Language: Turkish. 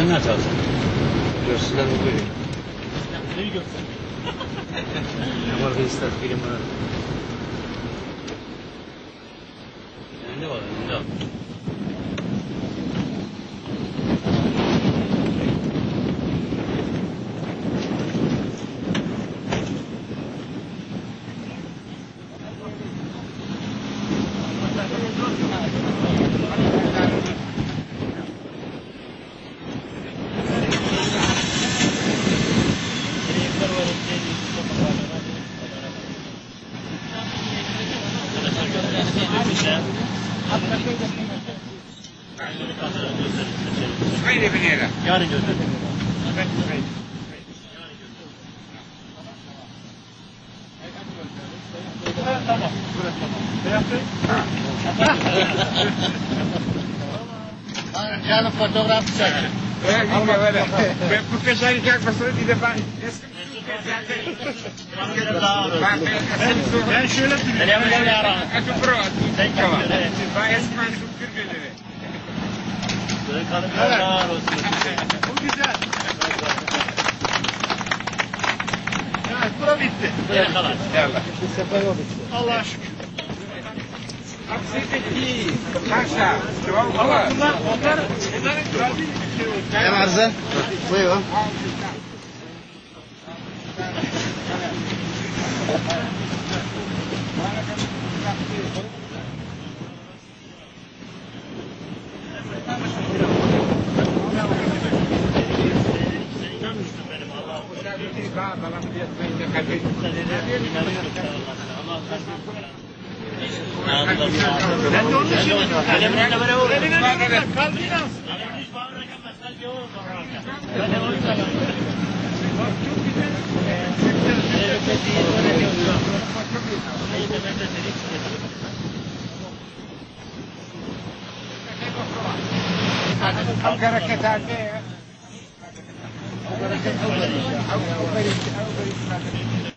görsünler çalışsın. Görsünler mi böyle? Neyi görsün? Ama bir istat film var. Ne var? Ne var? Haydi bir yere. Yarın götürdüm. Tamam. Canım fotoğraf çekin. Ben bu peşayı kalkmasını bir defa eski Ben şöyle duruyorum. Ben yaram. Atu pro. Ben eski Mansur Kürgüleri. Bu güzel. Evet, bura bitti. Buraya kadar. Allah'a şükür. Aksiyeteki taşa. Ama onların Ne varsa? Buyurun. Ben de onun için kalemine böyle uğraşıyorum. Kalbini alsın. Ben de o yüzden bak çok güzel. Ankara Ketal'de